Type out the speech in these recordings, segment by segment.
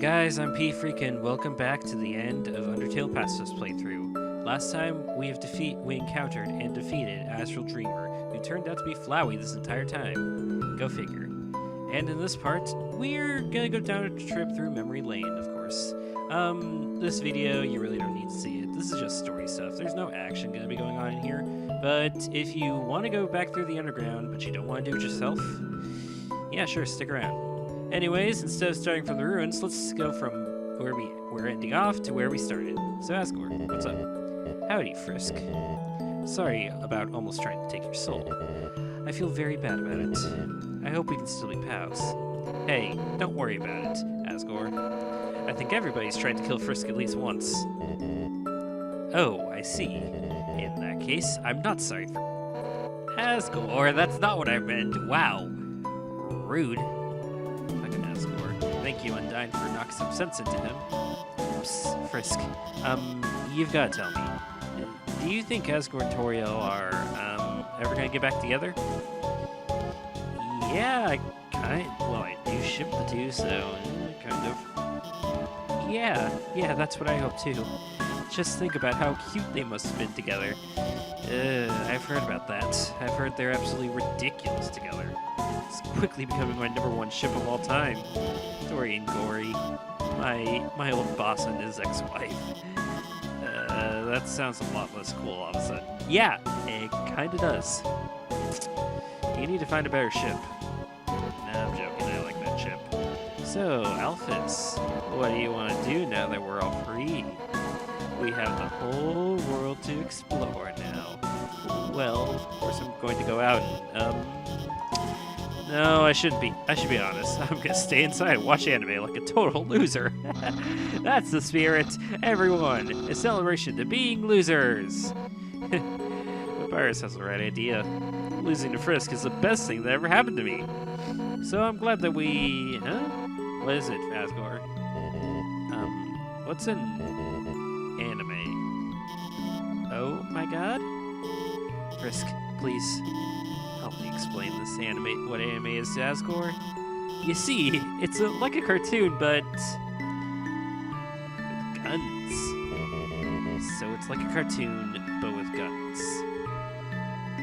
guys, I'm P-Freak and welcome back to the end of Undertale Pacifist playthrough. Last time we encountered and defeated Astral Dreamer, who turned out to be Flowey this entire time. Go figure. And in this part, we're gonna go down a trip through memory lane, of course. This video, you really don't need to see it. This is just story stuff. There's no action gonna be going on in here. But if you want to go back through the underground, but you don't want to do it yourself, yeah, sure, stick around. Anyways, instead of starting from the ruins, let's go from where we're ending off to where we started. So Asgore, what's up? Howdy, Frisk. Sorry about almost trying to take your soul. I feel very bad about it. I hope we can still be pals. Hey, don't worry about it, Asgore. I think everybody's tried to kill Frisk at least once. Oh, I see. In that case, I'm not sorry for Asgore, that's not what I meant. Wow. Rude. Thank you, Undyne, for knocking some sense into him. Psst, Frisk. You've got to tell me. Do you think Asgore and Toriel are, ever gonna get back together? Yeah, I do ship the two, so, kind of. Yeah, that's what I hope too. Just think about how cute they must have been together. I've heard about that. I've heard they're absolutely ridiculous together. It's quickly becoming my #1 ship of all time. Tori and Gory. My old boss and his ex-wife. That sounds a lot less cool all of a sudden. Yeah, it kinda does. You need to find a better ship. Nah, I'm joking, I like that ship. So, Alphys, what do you want to do now that we're all free? We have the whole world to explore now. Well, of course I'm going to go out and, no, I shouldn't be. I should be honest. I'm gonna stay inside and watch anime like a total loser. That's the spirit, everyone. A celebration to being losers. Papyrus has the right idea. Losing to Frisk is the best thing that ever happened to me. So I'm glad that we... Huh? What is it, Asgore? What's an anime? Oh my god? Frisk, please. Help me explain this anime. What anime is to Asgore? You see, it's like a cartoon, but with guns. So it's like a cartoon, but with guns.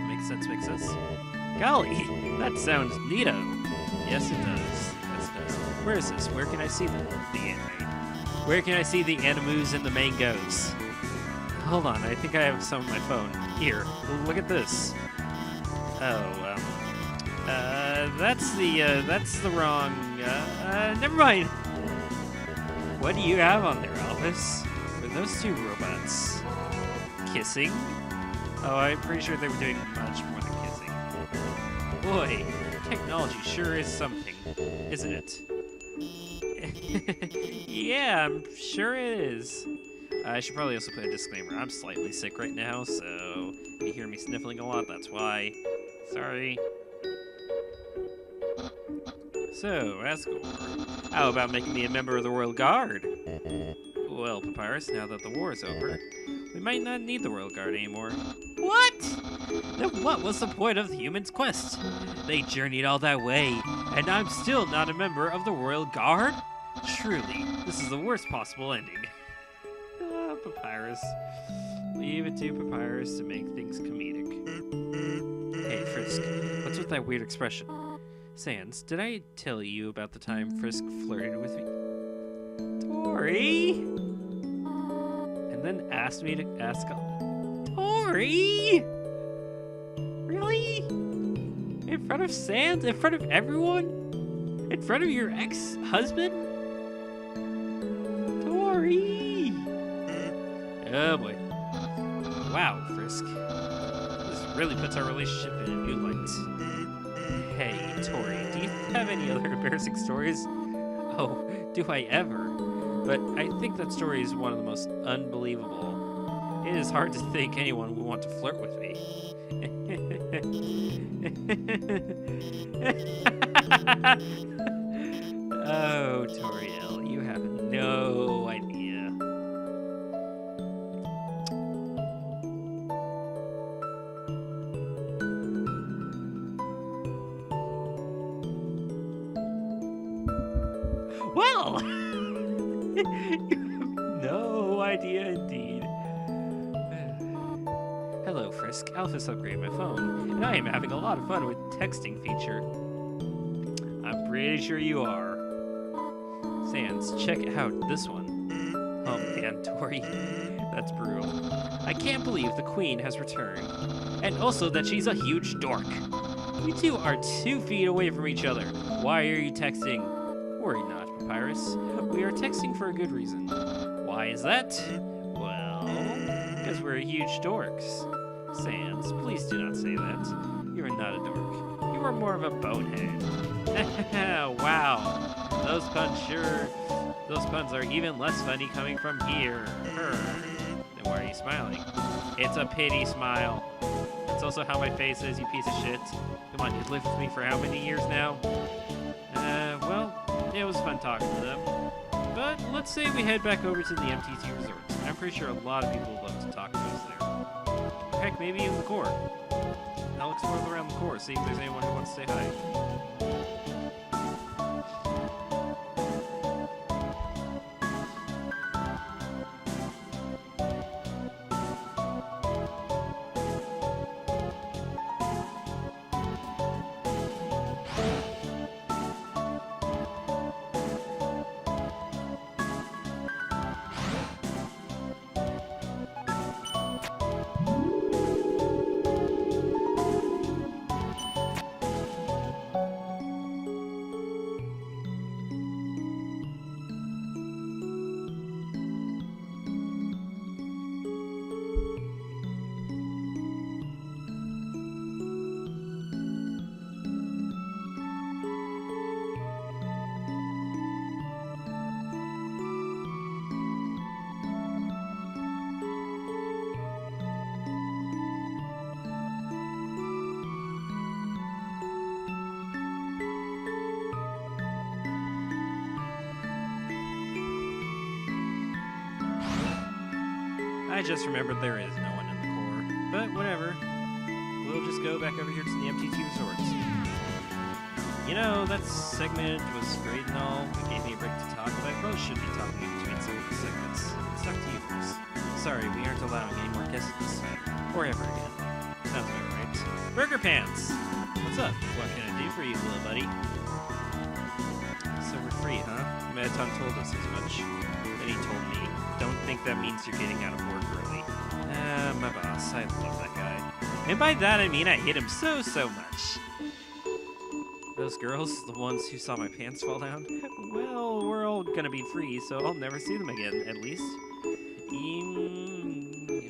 Makes sense, makes sense. Golly, that sounds neato. Yes, it does. Yes, it does. Where is this? Where can I see the anime? Where can I see the animus and the mangoes? Hold on, I think I have some on my phone. Here, look at this. Oh, that's the wrong, never mind. What do you have on there, Alphys? Were those two robots kissing? Oh, I'm pretty sure they were doing much more than kissing. Boy, technology sure is something, isn't it? Yeah, I'm sure it is. I should probably also put a disclaimer. I'm slightly sick right now, so if you hear me sniffling a lot, that's why. Sorry. So, Asgore, how about making me a member of the Royal Guard? Well, Papyrus, now that the war is over, we might not need the Royal Guard anymore. What? Then what was the point of the humans' quest? They journeyed all that way, and I'm still not a member of the Royal Guard? Truly, this is the worst possible ending. Papyrus. Leave it to Papyrus to make things comedic. Hey, Frisk, what's with that weird expression? Sans, did I tell you about the time Frisk flirted with me? Tori! And then asked me to ask... Tori! Really? In front of Sans? In front of everyone? In front of your ex-husband? Tori! Oh boy. Wow, Frisk. This really puts our relationship in a new light. Hey, Tori, do you have any other embarrassing stories? Oh, do I ever? But I think that story is one of the most unbelievable. It is hard to think anyone would want to flirt with me. Oh, Toriel, you have no idea. Well, No idea indeed. Hello, Frisk. Alphys upgraded my phone, and I am having a lot of fun with texting feature. I'm pretty sure you are. Sans, check out this one. Oh man, Tori. That's brutal. I can't believe the Queen has returned. And also that she's a huge dork. You two are 2 feet away from each other. Why are you texting? Worry not, Papyrus. We are texting for a good reason. Why is that? Well, because we're huge dorks. Sans, please do not say that. You are not a dork. You are more of a bonehead. Wow. Those puns are even less funny coming from here. Then why are you smiling? It's a pity smile. It's also how my face is, you piece of shit. Come on, you've lived with me for how many years now? Well, it was fun talking to them. But let's say we head back over to the MTT Resort. I'm pretty sure a lot of people would love to talk to us there. Heck, maybe even the core. I'll explore around the core, see if there's anyone who wants to say hi. I just remembered there is no one in the core. But whatever. We'll just go back over here to the MTT Resorts. You know, that segment was great and all. It gave me a break to talk, but I both should be talking in between some of the segments. Let's talk to you first. Sorry, we aren't allowing any more guests this time. Or ever again. Sounds about right. Burger Pants! What's up? What can I do for you, little buddy? So we're free, huh? Mettaton told us as much. Then he told me, don't think that means you're getting out of work early. My boss, I love that guy. And by that I mean I hate him so much. Those girls, the ones who saw my pants fall down? Well, we're all gonna be free, so I'll never see them again, at least.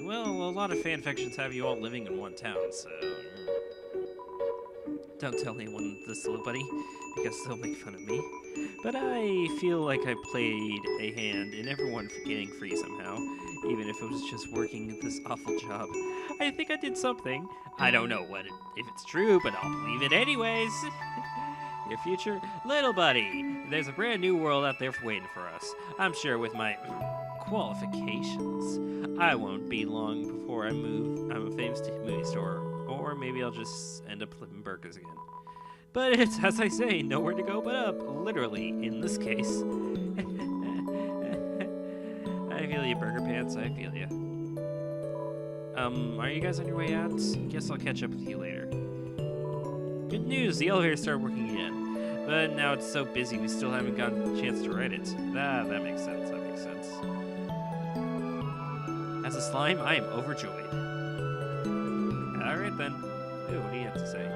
Well, a lot of fanfictions have you all living in one town, so... Don't tell anyone this, little buddy, because they'll make fun of me. But I feel like I played a hand in everyone getting free somehow, even if it was just working at this awful job. I think I did something. I don't know if it's true, but I'll believe it anyways. Your future? Little buddy, there's a brand new world out there waiting for us. I'm sure with my qualifications, I won't be long before I'm a famous movie store. Or maybe I'll just end up flipping burgers again. But it's, as I say, nowhere to go but up, literally, in this case. I feel you, Burger Pants, I feel you. Are you guys on your way out? Guess I'll catch up with you later. Good news, the elevator started working again. But now it's so busy, we still haven't gotten a chance to ride it. That makes sense, that makes sense. As a slime, I am overjoyed. Alright then. Ooh, what do you have to say?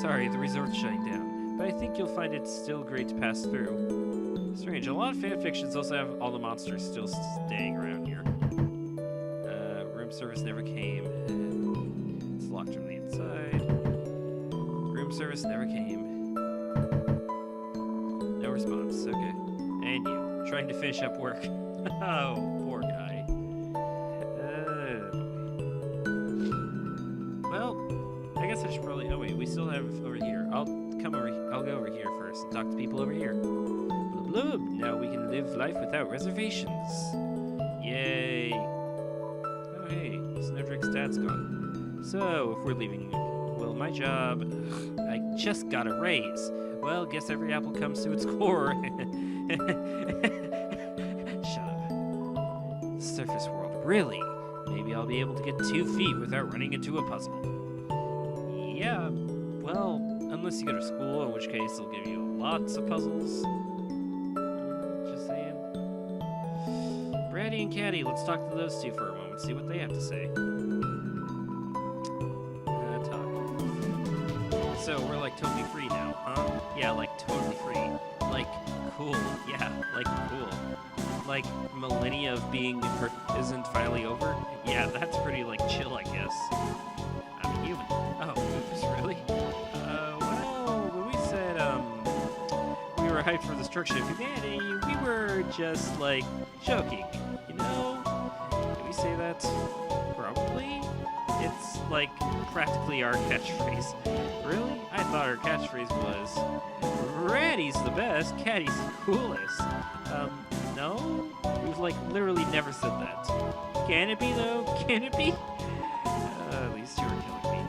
Sorry, the resort's shutting down, but I think you'll find it still great to pass through. Strange, a lot of fanfictions also have all the monsters still staying around here. Room service never came. It's locked from the inside. Room service never came. No response, okay. And you, trying to finish up work. Oh, poor guy. Well, I guess I should probably... Oh wait, we still have over here. I'll go over here first and talk to people over here. Blub, blub. Now we can live life without reservations. Yay. Oh hey, Snowdrake's dad's gone. So, if we're leaving... Well, my job... I just got a raise. Well, guess every apple comes to its core. surface world. Really? Maybe I'll be able to get 2 feet without running into a puzzle. Yeah, well, unless you go to school, in which case they'll give you lots of puzzles. Just saying. Brady and Caddy, let's talk to those two for a moment, see what they have to say. Talk. So, we're like totally free now, huh? Yeah, like totally free. Like, cool. Yeah, like cool. Like, millennia of being isn't finally over? Yeah, that's pretty, like, chill, I guess. I'm human. Oh, oops, really? Well, when we said, we were hyped for the destruction of humanity, we were just, like, joking, you know? Did we say that? Probably? It's, like, practically our catchphrase. Really? I thought our catchphrase was, Ratty's the best, Caddy's the coolest. No? We've, like, literally never said that. Can it be, though? Can it be? These two are killing me.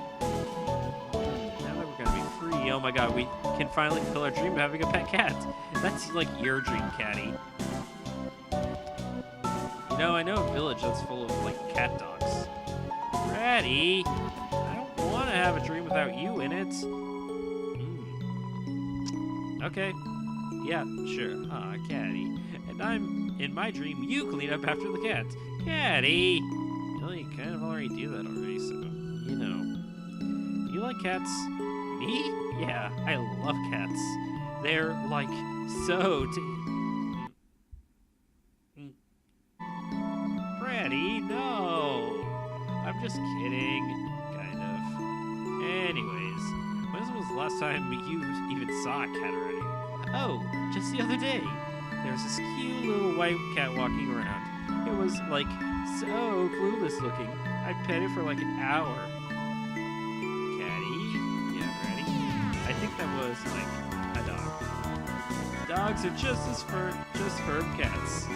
Now that we're gonna be free, oh my god, we can finally fulfill our dream of having a pet cat. That's, like, your dream, Caddy. You know, I know a village that's full of, like, cat dogs. Ratty, I don't want to have a dream without you in it. Okay. Yeah, sure. Aw, Caddy. And in my dream, you clean up after the cat. Caddy! Well, you kind of already do that already, so, you know. You like cats? Me? Yeah, I love cats. They're, like, so Brady, no! I'm just kidding. Kind of. Anyways, when was the last time you even saw a cat already? Oh, just the other day. There was this cute little white cat walking around. It was, like, so clueless looking. I pet it for, like, an hour. Caddy? Yeah, Brady? I think that was, like, a dog. Dogs are just firm cats. Me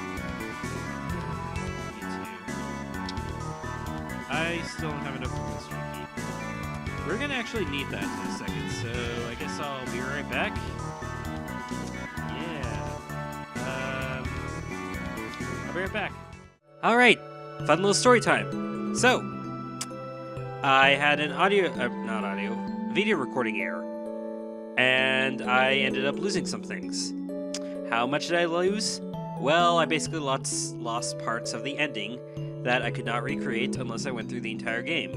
too. I still don't have enough for mystery key. We're gonna actually need that in a second, so I guess I'll be right back. I'll be right back. Alright, fun little story time. So, I had an video recording error. And I ended up losing some things. How much did I lose? Well, I basically lost parts of the ending that I could not recreate unless I went through the entire game.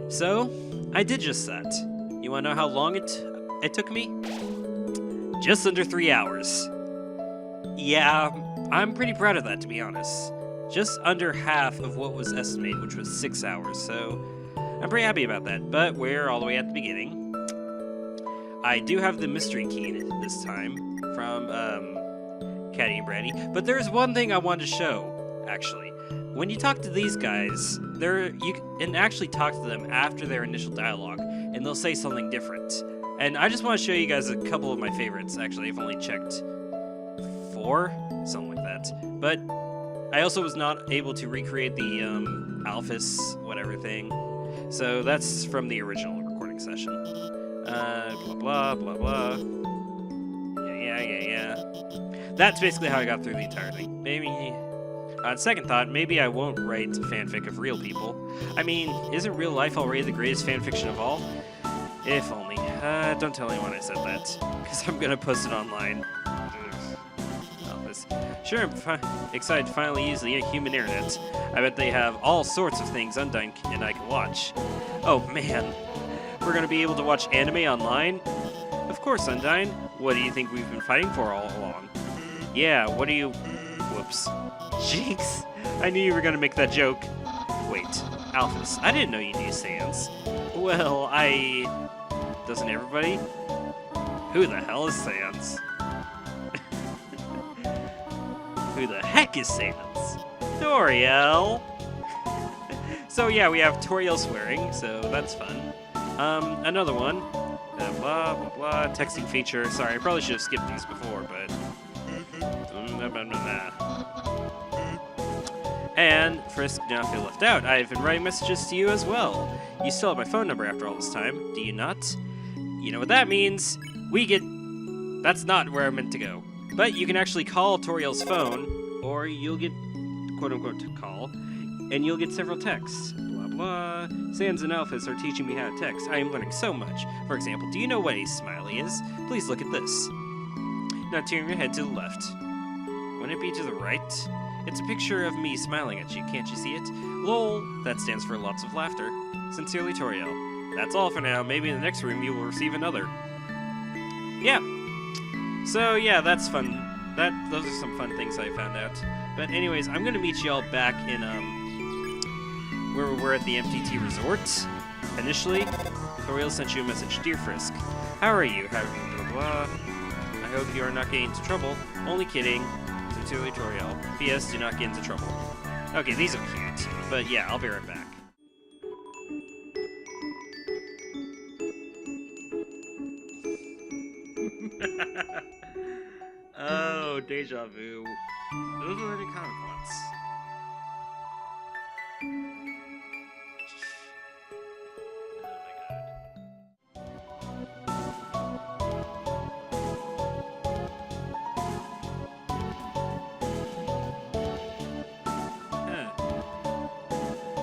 So, I did just that. You wanna know how long it took me? Just under 3 hours. Yeah, I'm pretty proud of that, to be honest. Just under half of what was estimated, which was 6 hours, so I'm pretty happy about that. But we're all the way at the beginning. I do have the mystery key this time from Caddy and Brady, but there's one thing I wanted to show, actually. When you talk to these guys, you can actually talk to them after their initial dialogue, and they'll say something different. And I just want to show you guys a couple of my favorites, actually. I've only checked 4, something like that. But I also was not able to recreate the Alphys whatever thing. So that's from the original recording session. Blah, blah, blah, blah. Yeah. That's basically how I got through the entire thing. Maybe, on second thought, maybe I won't write fanfic of real people. I mean, isn't real life already the greatest fanfiction of all? If only. Don't tell anyone I said that, because I'm gonna post it online. Sure, I'm excited to finally use the human internet. I bet they have all sorts of things Undyne and I can watch. Oh man, we're gonna be able to watch anime online? Of course, Undyne. What do you think we've been fighting for all along? Yeah, what do you... Whoops. Jinx, I knew you were gonna make that joke. Wait, Alphys, I didn't know you knew Sans. Well, Doesn't everybody? Who the hell is Sans? Who the heck is Sans? Toriel! So yeah, we have Toriel swearing, so that's fun. Another one. Blah, blah, blah. Texting feature. Sorry, I probably should have skipped these before, but... And Frisk, do not feel left out. I've been writing messages to you as well. You still have my phone number after all this time, do you not? You know what that means. That's not where I'm meant to go. But you can actually call Toriel's phone, or you'll get quote-unquote call, and you'll get several texts. Blah, blah. Sans and Alphys are teaching me how to text. I am learning so much. For example, do you know what a smiley is? Please look at this. Now turn your head to the left. Wouldn't it be to the right? It's a picture of me smiling at you. Can't you see it? LOL. That stands for lots of laughter. Sincerely, Toriel. That's all for now. Maybe in the next room you will receive another. Yeah. So yeah, that's fun. Those are some fun things I found out. But anyways, I'm gonna meet y'all back in where we're at the MTT Resort. Initially, Toriel sent you a message. Dear Frisk, how are you? How are you? Blah blah. I hope you are not getting into trouble. Only kidding. Sincerely, Toriel. P.S. Do not get into trouble. Okay, these are cute. But yeah, I'll be right back. Oh, deja vu. Those were the comic ones.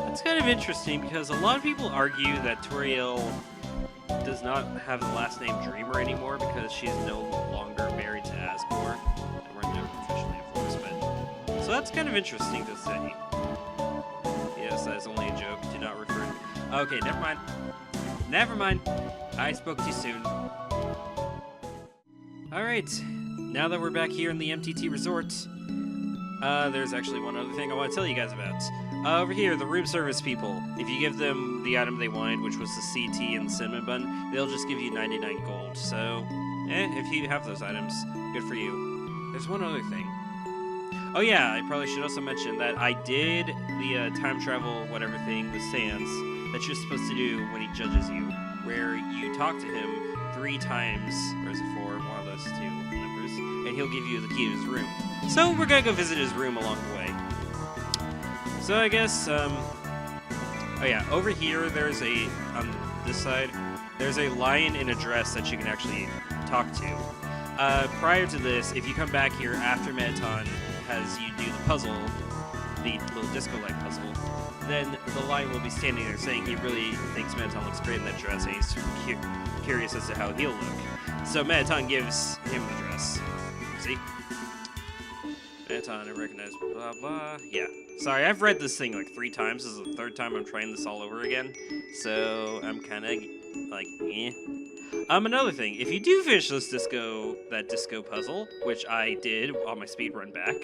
That's kind of interesting because a lot of people argue that Toriel does not have the last name Dreamer anymore because she's no longer married to Asgore. We're never officially divorced, but so that's kind of interesting to say. Yes, that's only a joke. Do not refer. Okay, never mind. Never mind. I spoke too soon. All right. Now that we're back here in the MTT Resort, there's actually one other thing I want to tell you guys about. Over here, the room service people. If you give them the item they wanted, which was the CT and the cinnamon bun, they'll just give you 99 gold. So, if you have those items, good for you. There's one other thing. Oh yeah, I probably should also mention that I did the time travel whatever thing with Sans that you're supposed to do when he judges you, where you talk to him 3 times, or is it 4, one of those 2 numbers, and he'll give you the key to his room. So we're gonna go visit his room along the way. So I guess, oh yeah, over here there's on this side, there's a lion in a dress that you can actually talk to. Prior to this, if you come back here after Mettaton has you do the puzzle, the little disco-like puzzle, then the lion will be standing there saying he really thinks Mettaton looks great in that dress and he's curious as to how he'll look. So Mettaton gives him the dress. See? Mettaton, I recognize, blah blah. Yeah. Sorry, I've read this thing like 3 times. This is the 3rd time I'm trying this all over again. So I'm kind of like, eh. Another thing, if you do finish this disco puzzle, which I did on my speedrun back,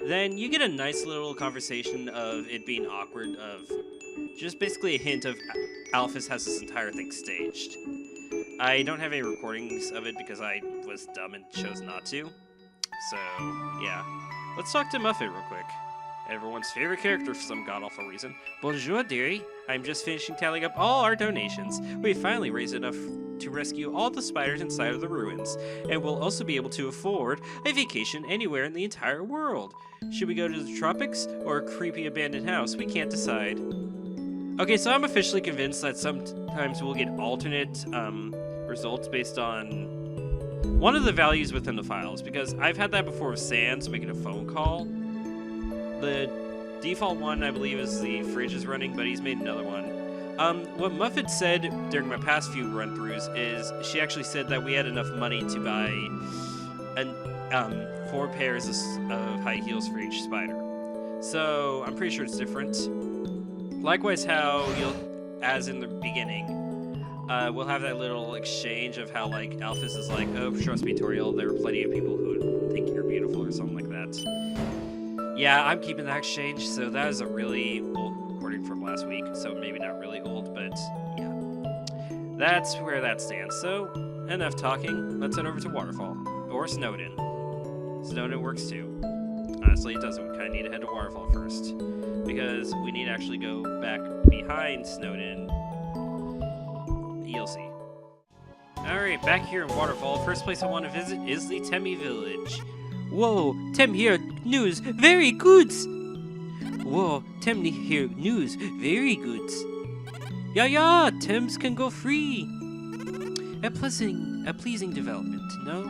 then you get a nice little conversation of it being awkward, of just basically a hint of Alphys has this entire thing staged. I don't have any recordings of it because I was dumb and chose not to. So, yeah. Let's talk to Muffet real quick. Everyone's favorite character for some god-awful reason. Bonjour, dearie. I'm just finishing tallying up all our donations. We finally raised enough to rescue all the spiders inside of the ruins, and we'll also be able to afford a vacation anywhere in the entire world. Should we go to the tropics or a creepy abandoned house? We can't decide. Okay, so I'm officially convinced that sometimes we'll get alternate results based on one of the values within the files, because I've had that before with Sans making a phone call. The default one, I believe, is the fridge is running, but he's made another one. What Muffet said during my past few run-throughs is she actually said that we had enough money to buy 4 pairs of high heels for each spider. So I'm pretty sure it's different. Likewise, how as in the beginning, we'll have that little exchange of how like Alphys is like, oh, trust me, Toriel, there are plenty of people who would think you're beautiful or something like that. Yeah, I'm keeping that exchange, so that is a really old recording from last week, so maybe not really old, but yeah. That's where that stands. So, enough talking, let's head over to Waterfall, or Snowdin. Snowdin works too. Honestly, it doesn't. We kind of need to head to Waterfall first, because we need to actually go back behind Snowdin. You'll see. Alright, back here in Waterfall, first place I want to visit is the Temmie Village. Whoa, Tem here, news, very good! Whoa, Tem here, news, very good. Yeah, Tems can go free. A pleasing development, no?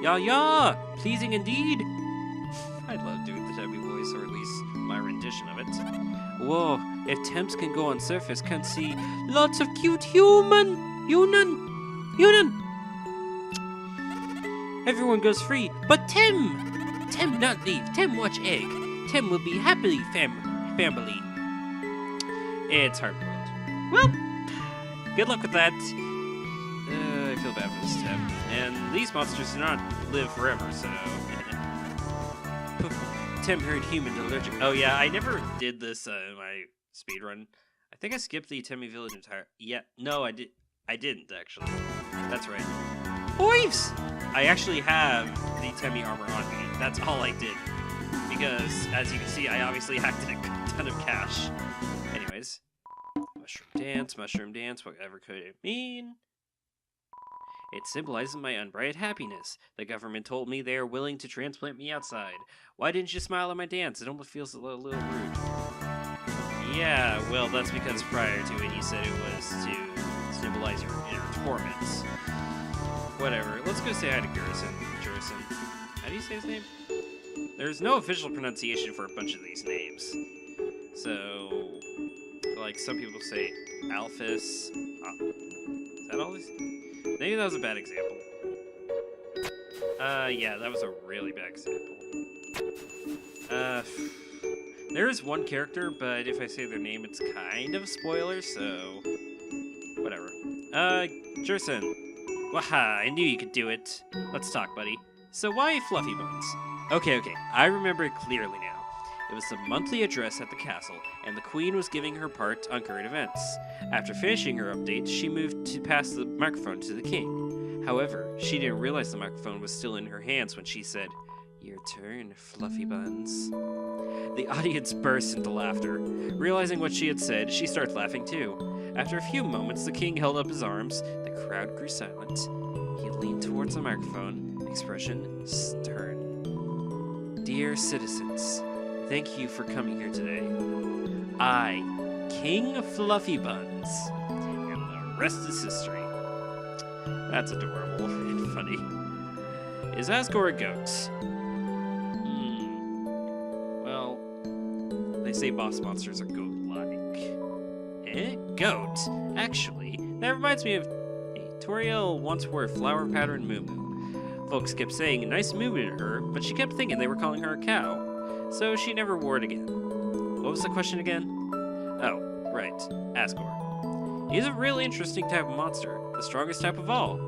Yeah, pleasing indeed. I'd love doing the Temmie voice, or at least my rendition of it. Whoa, if temps can go on surface, can see lots of cute human. Everyone goes free, but Tem not leave. Tem watch egg. Tem will be happily family. It's hard-boiled. Well, good luck with that. I feel bad for this Tem. And these monsters do not live forever, so... Tem heard human allergic. Oh yeah, I never did this in my speedrun. I think I skipped the Temmie village entire... Yeah, no, I didn't, actually. That's right. Oives! I actually have the Temmie armor on me. That's all I did. Because, as you can see, I obviously hacked a ton of cash. Anyways. Mushroom dance, whatever could it mean? It symbolizes my unbridled happiness. The government told me they are willing to transplant me outside. Why didn't you smile at my dance? It almost feels a little rude. Yeah, well, that's because prior to it, you said it was to symbolize your inner torments. Whatever, let's go say hi to Jurison. How do you say his name? There's no official pronunciation for a bunch of these names. So, like, some people say Alphys. Is that all these? Maybe that was a bad example. Yeah, that was a really bad example. There is one character, but if I say their name, it's kind of a spoiler, so... Whatever. Jerson. Waha, I knew you could do it. Let's talk, buddy. So why Fluffy Buns? Okay, I remember it clearly now. It was the monthly address at the castle, and the queen was giving her part on current events. After finishing her update, she moved to pass the microphone to the king. However, she didn't realize the microphone was still in her hands when she said, "Your turn, Fluffy Buns." The audience burst into laughter. Realizing what she had said, she started laughing too. After a few moments, the king held up his arms. The crowd grew silent. He leaned towards the microphone, expression stern. Dear citizens, thank you for coming here today. I, King Fluffy Buns, and the rest is history. That's adorable and funny. Is Asgore a goat? Well, they say boss monsters are goat-like. Goat? Actually, that reminds me of Toriel once wore a flower-patterned moo-moo. Folks kept saying a nice moo-moo to her, but she kept thinking they were calling her a cow, so she never wore it again. What was the question again? Oh, right, Asgore. He's a really interesting type of monster, the strongest type of all.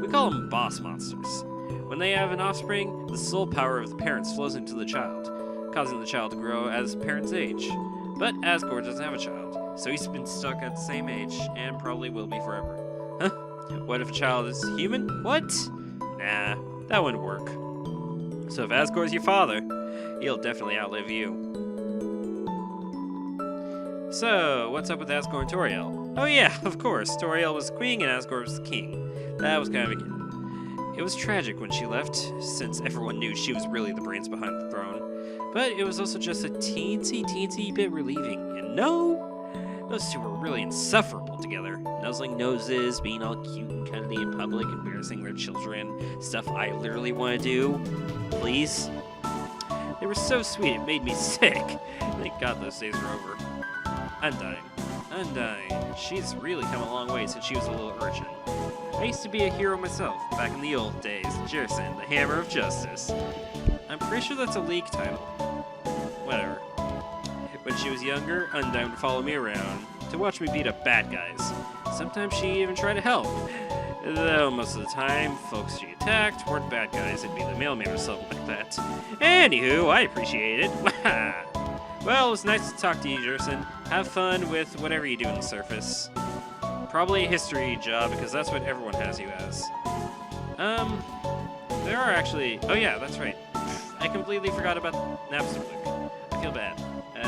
We call them boss monsters. When they have an offspring, the soul power of the parents flows into the child, causing the child to grow as parents age. But Asgore doesn't have a child, so he's been stuck at the same age, and probably will be forever. Huh? What if a child is human? What? Nah, that wouldn't work. So if Asgore's your father, he'll definitely outlive you. So, what's up with Asgore and Toriel? Oh yeah, of course, Toriel was queen and Asgore was the king. That was kind of a given. It was tragic when she left, since everyone knew she was really the brains behind the throne. But it was also just a teensy bit relieving, and no, those two were really insufferable together. Nuzzling noses, being all cute and cuddly in public, embarrassing their children, stuff I literally want to do. Please? They were so sweet, it made me sick. Thank God those days are over. Undyne. She's really come a long way since she was a little urchin. I used to be a hero myself, back in the old days. Jerson, the Hammer of Justice. I'm pretty sure that's a league title. Whatever. When she was younger, Undyne would follow me around to watch me beat up bad guys. Sometimes she even tried to help. Though most of the time, folks she attacked weren't bad guys, it'd be the mailman or something like that. Anywho, I appreciate it. Well, it was nice to talk to you, Jerson. Have fun with whatever you do on the surface. Probably a history job, because that's what everyone has you as. There are actually... Oh yeah, that's right. I completely forgot about Napster. I feel bad.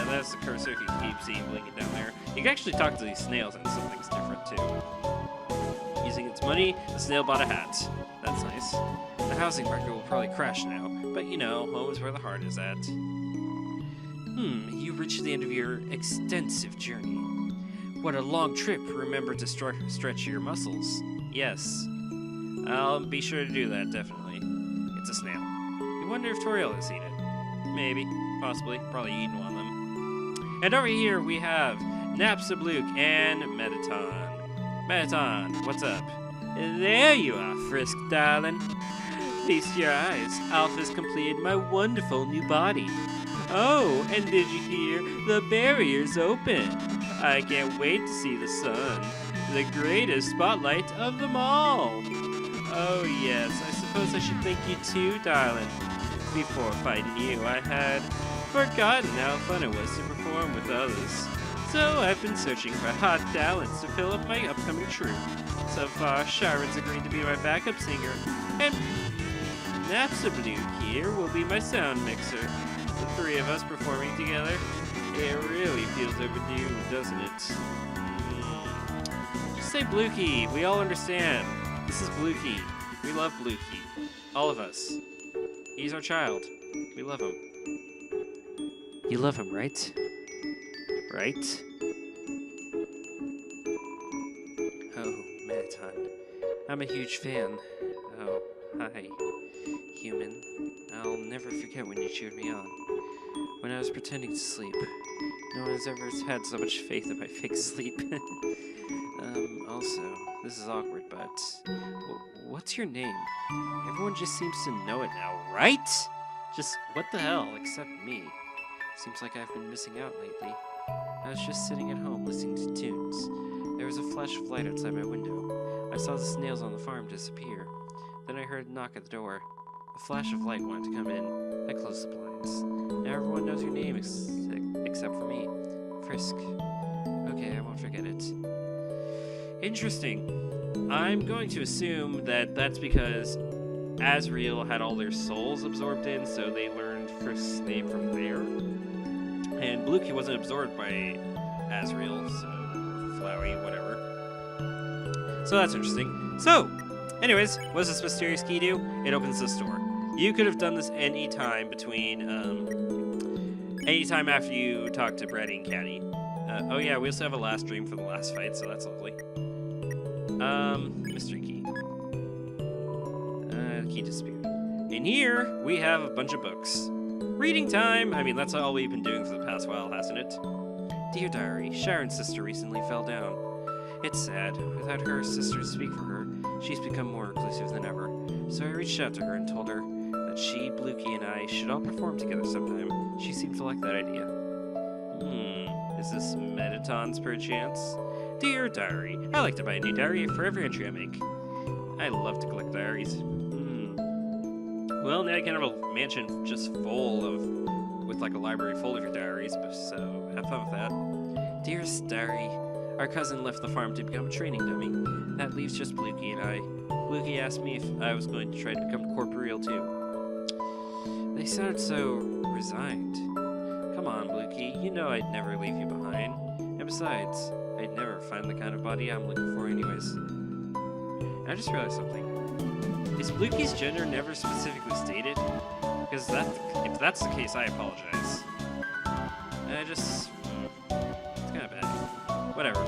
That's the cursor if you keep seeing blinking down there. You can actually talk to these snails and something's different too. Using its money, the snail bought a hat. That's nice. The housing market will probably crash now, but you know, home is where the heart is at. You reached the end of your extensive journey. What a long trip. Remember to stretch your muscles. Yes. I'll be sure to do that, definitely. It's a snail. You wonder if Toriel has seen it. Maybe. Possibly. Probably eaten one of them. And over here we have Napstablook and Metaton. Metaton, what's up? There you are, Frisk, darling. Feast your eyes. Alpha's completed my wonderful new body. Oh, and did you hear? The barrier's open. I can't wait to see the sun. The greatest spotlight of them all. Oh yes, I suppose I should thank you too, darling. Before fighting you, I had forgotten how fun it was to perform with others. So I've been searching for hot talents to fill up my upcoming troupe. So far, Sharon's agreed to be my backup singer, and Napstablook here will be my sound mixer. The three of us performing together, it really feels overdue, doesn't it? Just say Blukey, we all understand. This is Blukey. We love Blukey. All of us. He's our child. We love him. You love him, right? Right? Oh, Metaton. I'm a huge fan. Oh, hi, human. I'll never forget when you cheered me on. When I was pretending to sleep. No one has ever had so much faith in my fake sleep. Also, this is awkward, but what's your name? Everyone just seems to know it now, right? Just what the hell, except me. Seems like I've been missing out lately. I was just sitting at home listening to tunes. There was a flash of light outside my window. I saw the snails on the farm disappear. Then I heard a knock at the door. A flash of light wanted to come in. I closed the blinds. Now everyone knows your name except for me. Frisk. Okay, I won't forget it. Interesting. I'm going to assume that that's because Asriel had all their souls absorbed in, so they learned Frisk's name from there. And Blukey wasn't absorbed by Asriel, so Flowey, whatever. So that's interesting. So, anyways, what does this mysterious key do? It opens this door. You could have done this any time between, any time after you talk to Bratty and Catty. Oh yeah, we also have a last dream for the last fight, so that's lovely. Mystery key. The key disappeared. In here, we have a bunch of books. Reading time! I mean, that's all we've been doing for the past while, hasn't it? Dear Diary, Sharon's sister recently fell down. It's sad. Without her sister to speak for her, she's become more reclusive than ever. So I reached out to her and told her that she, Blukey, and I should all perform together sometime. She seemed to like that idea. Is this Metaton's perchance? Dear Diary, I like to buy a new diary for every entry I make. I love to collect diaries. Well, now you can have a mansion just full of, with like a library full of your diaries, so have fun with that. Dearest Diary, our cousin left the farm to become a training dummy. That leaves just Blukey and I. Blukey asked me if I was going to try to become corporeal too. They sounded so resigned. Come on, Blukey, you know I'd never leave you behind. And besides, I'd never find the kind of body I'm looking for anyways. And I just realized something. Is Blukey's gender never specifically stated? Because if that's the case, I apologize. It's kind of bad. Whatever.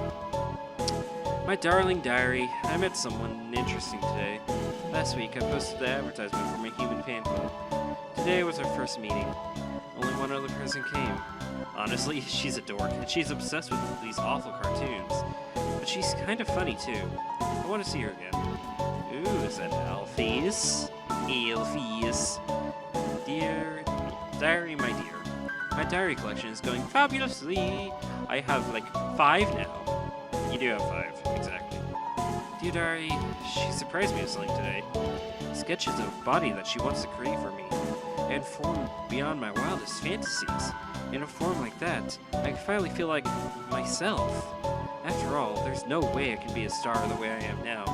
My darling diary, I met someone interesting today. Last week, I posted the advertisement for my human fan club. Today was our first meeting. Only one other person came. Honestly, she's a dork, and she's obsessed with these awful cartoons. But she's kind of funny, too. I want to see her again. Ooh, is that Alphys? Alphys. Dear Diary, my dear. My diary collection is going fabulously. I have like 5 now. You do have 5, exactly. Dear Diary, she surprised me with something today. Sketches of a body that she wants to create for me. And form beyond my wildest fantasies. In a form like that, I finally feel like myself. After all, there's no way I can be a star the way I am now.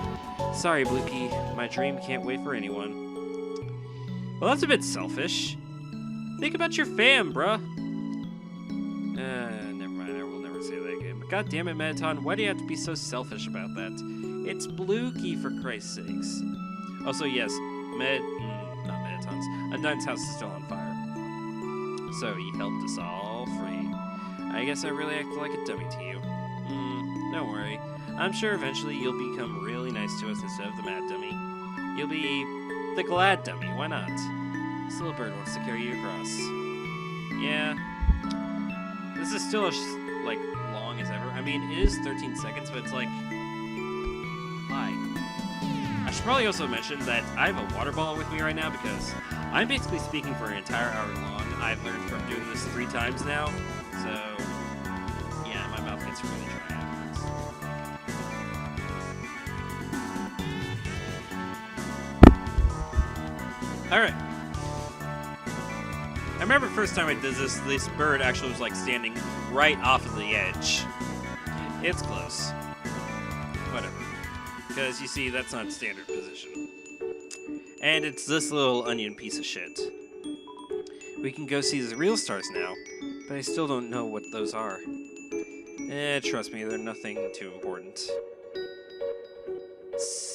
Sorry, Blukey, my dream can't wait for anyone. Well, that's a bit selfish. Think about your fam, bruh. Never mind, I will never say that again. But god damn it, Metaton, why do you have to be so selfish about that? It's Blukey, for Christ's sakes. Also, yes, not Metaton's. Undyne's house is still on fire. So he helped us all free. I guess I really acted like a dummy to you. Don't worry. I'm sure eventually you'll become really nice to us instead of the mad dummy. You'll be the glad dummy, why not? This little bird wants to carry you across. Yeah. This is still as, like, long as ever. I mean, it is 13 seconds, but it's like... Why? I should probably also mention that I have a water bottle with me right now because I'm basically speaking for an entire hour long. I've learned from doing this 3 times now, so... Yeah, my mouth gets really dry afterwards. Alright. I remember the first time I did this bird actually was like standing right off of the edge. It's close. Whatever. Because you see, that's not standard position. And it's this little onion piece of shit. We can go see the real stars now, but I still don't know what those are. Trust me, they're nothing too important.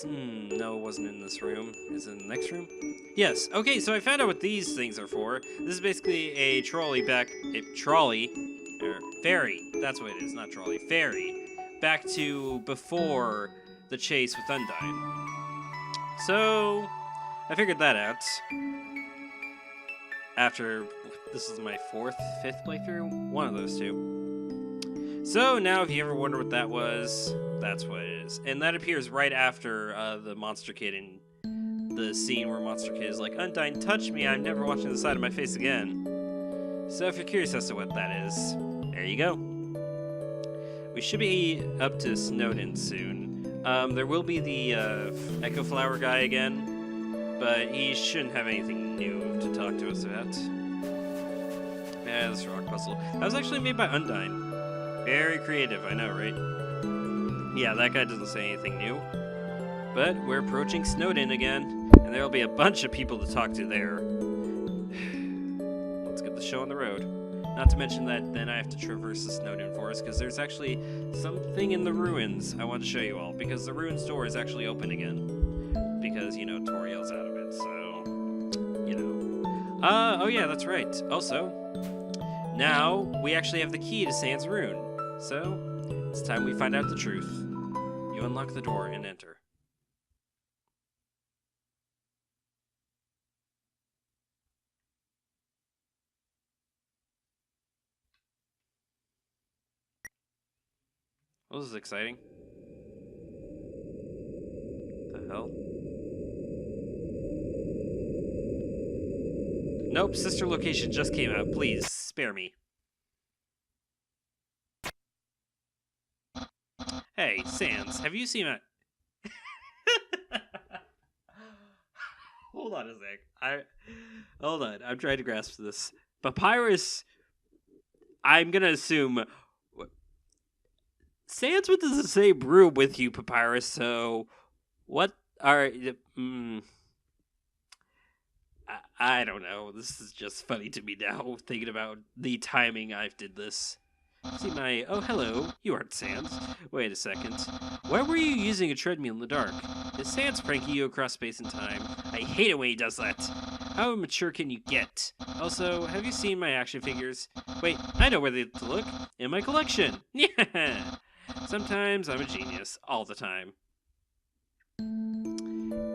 No, it wasn't in this room. Is it in the next room? Yes. Okay, so I found out what these things are for. This is basically a ferry. That's what it is, not trolley. Ferry. Back to before the chase with Undyne. So, I figured that out. After, this is my 5th playthrough? One of those 2. So, now if you ever wonder what that was, that's what it is. And that appears right after the Monster Kid in the scene where Monster Kid is like, Undyne, touch me, I'm never watching the side of my face again. So if you're curious as to what that is, there you go. We should be up to Snowden soon. There will be the Echo Flower guy again, but he shouldn't have anything new to talk to us about. Yeah, this rock puzzle. That was actually made by Undyne. Very creative, I know, right? Yeah, that guy doesn't say anything new. But we're approaching Snowden again, and there'll be a bunch of people to talk to there. Let's get the show on the road. Not to mention that then I have to traverse the Snowden forest, because there's actually something in the ruins I want to show you all, because the ruins door is actually open again. Because, you know, Toriel's out of it, so, you know. Oh yeah, that's right. Also, now we actually have the key to Sans Rune. So, it's time we find out the truth. You unlock the door and enter. Well, this is exciting. What the hell? Nope, sister location just came out. Please, spare me. Hey, Sans, have you seen it? Hold on a sec. Hold on, I'm trying to grasp this. Papyrus, I'm gonna assume... Sans went to the same room with you, Papyrus, so... What are... I don't know. This is just funny to me now, thinking about the timing I've did this. See my... Oh, hello. You aren't Sans. Wait a second. Why were you using a treadmill in the dark? Is Sans pranking you across space and time? I hate it when he does that. How immature can you get? Also, have you seen my action figures? Wait, I know where to look. In my collection. Yeah. Sometimes I'm a genius. All the time.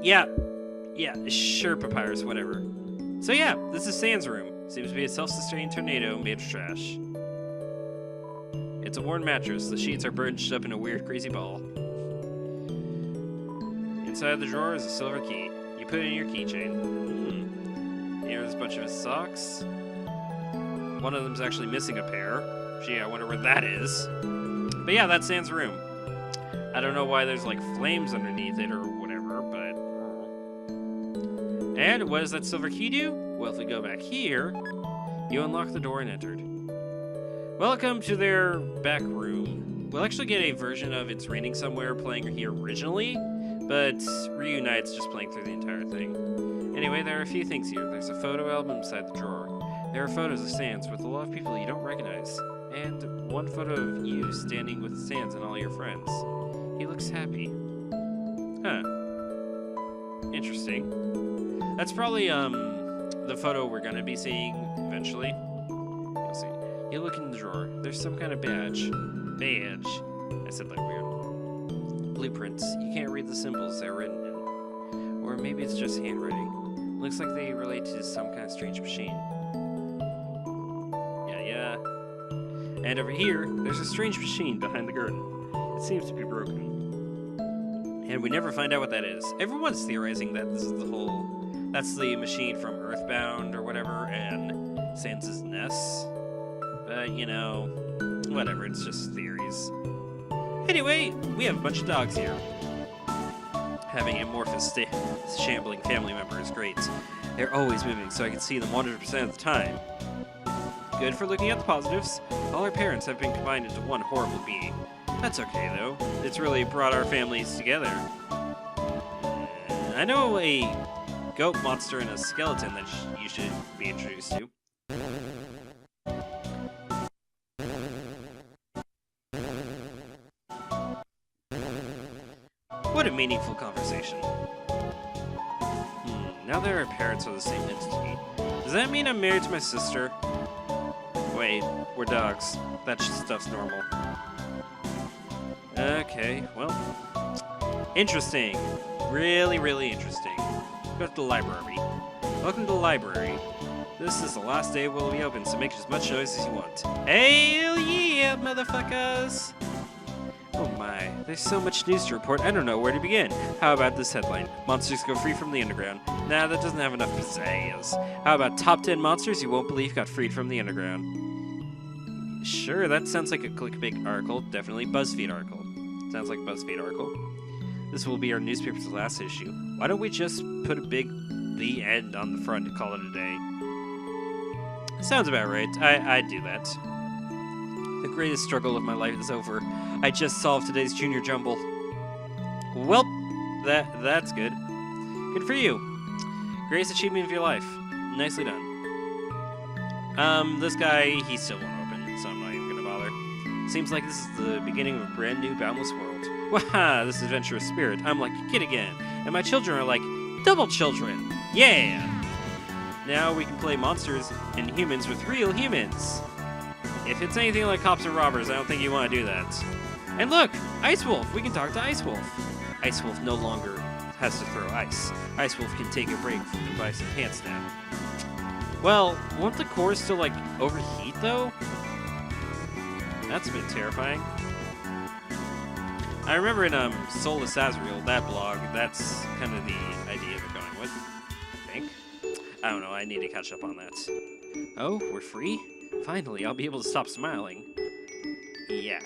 Yeah, sure, Papyrus, whatever. So yeah, this is Sans' room. Seems to be a self-sustaining tornado made of trash. It's a worn mattress. The sheets are bunched up in a weird, crazy ball. Inside the drawer is a silver key. You put it in your keychain. Here's a bunch of his socks. One of them's actually missing a pair. Gee, I wonder where that is. But yeah, that's Sans' room. I don't know why there's like flames underneath it or whatever, but... And what does that silver key do? Well, if we go back here, you unlock the door and entered. Welcome to their back room. We'll actually get a version of It's Raining Somewhere playing here originally, but Reunite's just playing through the entire thing. Anyway, there are a few things here. There's a photo album inside the drawer. There are photos of Sans with a lot of people you don't recognize. And one photo of you standing with Sans and all your friends. He looks happy. Huh. Interesting. That's probably, the photo we're gonna be seeing eventually. You'll see. You look in the drawer. There's some kind of badge. Badge. I said that weird. Blueprints. You can't read the symbols they're written in. Or maybe it's just handwriting. Looks like they relate to some kind of strange machine. Yeah. And over here, there's a strange machine behind the garden. It seems to be broken. And we never find out what that is. Everyone's theorizing that this is that's the machine from Earthbound or whatever, and Sans' Ness. But, you know, whatever, it's just theories. Anyway, we have a bunch of dogs here. Having amorphous, shambling family member is great. They're always moving, so I can see them 100% of the time. Good for looking at the positives. All our parents have been combined into one horrible being. That's okay, though. It's really brought our families together. I know a goat monster and a skeleton that you should be introduced to. What a meaningful conversation. Now that our parents are the same entity, does that mean I'm married to my sister? Wait, we're dogs. That stuff's normal. Okay, well, interesting. Really, really interesting. Go to the library. Welcome to the library. This is the last day we'll be open, so make as much noise as you want. Hell yeah, motherfuckers! Oh my, there's so much news to report, I don't know where to begin. How about this headline? Monsters go free from the underground. Nah, that doesn't have enough pizzazz. How about top 10 monsters you won't believe got freed from the underground? Sure, that sounds like a clickbait article. Definitely BuzzFeed article. Sounds like a BuzzFeed article. This will be our newspaper's last issue. Why don't we just put a big "the end" on the front and call it a day? Sounds about right. I'd do that. The greatest struggle of my life is over. I just solved today's Junior Jumble. Well, that's good. Good for you. Greatest achievement of your life. Nicely done. This guy, he still won't open, so I'm not even gonna bother. Seems like this is the beginning of a brand new boundless world. Waha, this adventurous spirit. I'm like a kid again, and my children are like double children. Yeah! Now we can play monsters and humans with real humans. If it's anything like Cops and Robbers, I don't think you want to do that. And look! Ice Wolf! We can talk to Ice Wolf! Ice Wolf no longer has to throw ice. Ice Wolf can take a break from the device and pants now. Well, won't the cores still, like, overheat, though? That's a bit terrifying. I remember in Soul of Sazriel, that blog, that's kind of the idea they're going with, I think. I don't know, I need to catch up on that. Oh, we're free? Finally, I'll be able to stop smiling. Yeah,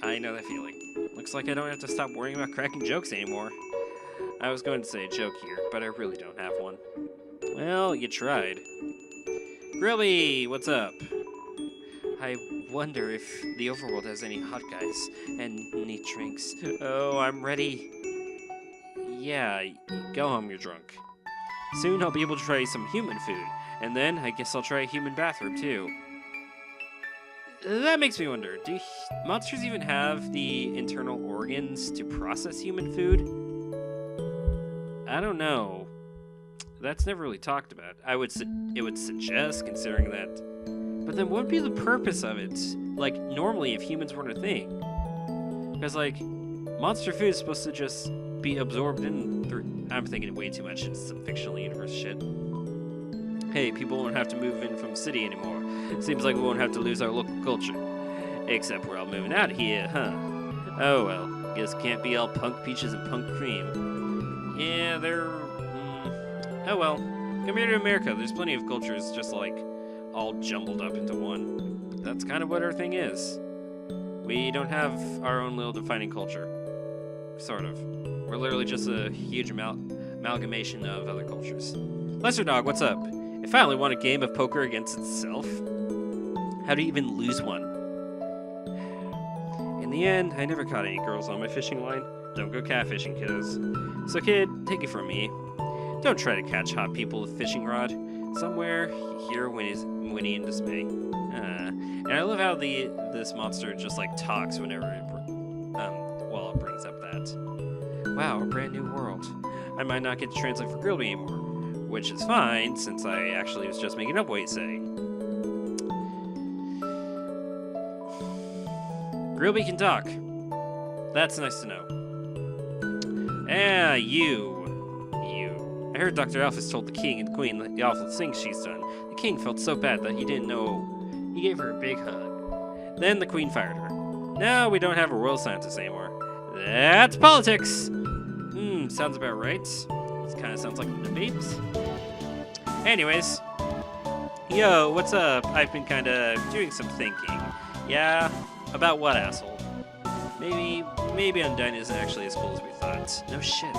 I know that feeling. Looks like I don't have to stop worrying about cracking jokes anymore. I was going to say a joke here, but I really don't have one. Well, you tried. Grilby, what's up? I wonder if the overworld has any hot guys and neat drinks. Oh, I'm ready. Yeah, go home, you're drunk. Soon I'll be able to try some human food, and then I guess I'll try a human bathroom too. That makes me wonder, do monsters even have the internal organs to process human food? I don't know. That's never really talked about. It would suggest, considering that. But then what would be the purpose of it? Like, normally if humans weren't a thing. Because, like, monster food is supposed to just be absorbed in through... I'm thinking way too much into some fictional universe shit. Hey, people won't have to move in from the city anymore. Seems like we won't have to lose our local culture. Except we're all moving out of here, huh? Oh well, guess can't be all punk peaches and punk cream. Yeah, they're... oh well, come here to America. There's plenty of cultures just like all jumbled up into one. That's kind of what our thing is. We don't have our own little defining culture. Sort of. We're literally just a huge amalgamation of other cultures. Lesser Dog, what's up? It finally won a game of poker against itself. How do you even lose one? In the end, I never caught any girls on my fishing line. Don't go catfishing, kiddos. So kid, take it from me. Don't try to catch hot people with a fishing rod. Somewhere, hear whinny in dismay. And I love how this monster just like talks whenever it brings up that. Wow, a brand new world. I might not get to translate for Grilby anymore, which is fine since I actually was just making up what he's saying. Grilby can talk. That's nice to know. You. I heard Dr. Alphys told the king and queen the awful things she's done. The king felt so bad that he didn't know. He gave her a big hug. Then the Queen fired her. Now we don't have a royal scientist anymore. That's politics! Sounds about right. This kind of sounds like a debate. Anyways. Yo, what's up? I've been kind of doing some thinking. Yeah? About what, asshole? Maybe Undyne isn't actually as cool as we thought. No shit.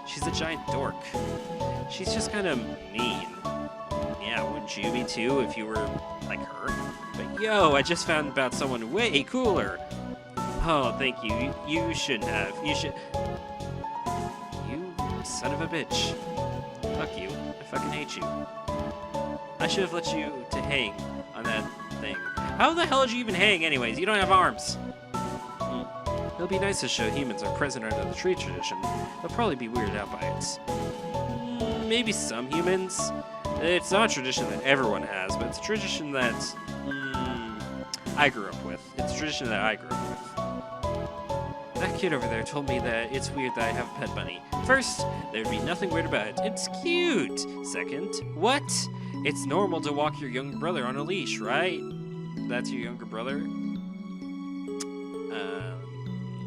She's a giant dork. She's just kind of mean. Yeah, wouldn't you be too if you were like her? But yo, I just found about someone way cooler. Oh, thank you. You shouldn't have. You should... You son of a bitch. Fuck you. I fucking hate you. I should have let you to hang on that thing. How the hell did you even hang anyways? You don't have arms. It'll be nice to show humans are present under the tree tradition. They'll probably be weirded out by it. Maybe some humans. It's not a tradition that everyone has, but it's a tradition that I grew up with. It's a tradition that I grew up with. That kid over there told me that it's weird that I have a pet bunny. First, there'd be nothing weird about it. It's cute. Second, what? It's normal to walk your younger brother on a leash, right? That's your younger brother?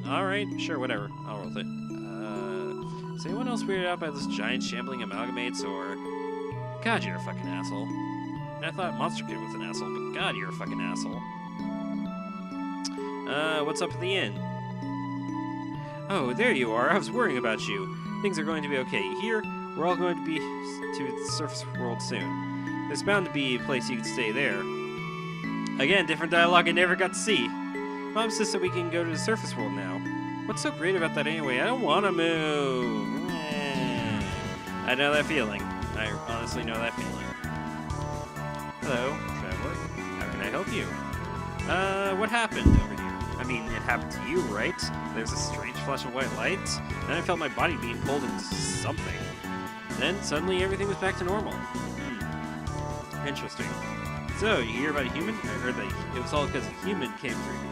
Alright, sure, whatever. I'll roll with it. Is anyone else weirded out by this giant shambling amalgamates, or... God, you're a fucking asshole. And I thought Monster Kid was an asshole, but God, you're a fucking asshole. What's up at the inn? Oh, there you are. I was worrying about you. Things are going to be okay. Here, we're all going to be to the surface world soon. There's bound to be a place you can stay there. Again, different dialogue I never got to see. Mom says that we can go to the surface world now. What's so great about that anyway? I don't want to move. I know that feeling. I honestly know that feeling. Hello, traveler. How can I help you? What happened over here? I mean, it happened to you, right? There's a strange flash of white light, and I felt my body being pulled into something. Then, suddenly, everything was back to normal. Interesting. So, you hear about a human? I heard that it was all because a human came through here.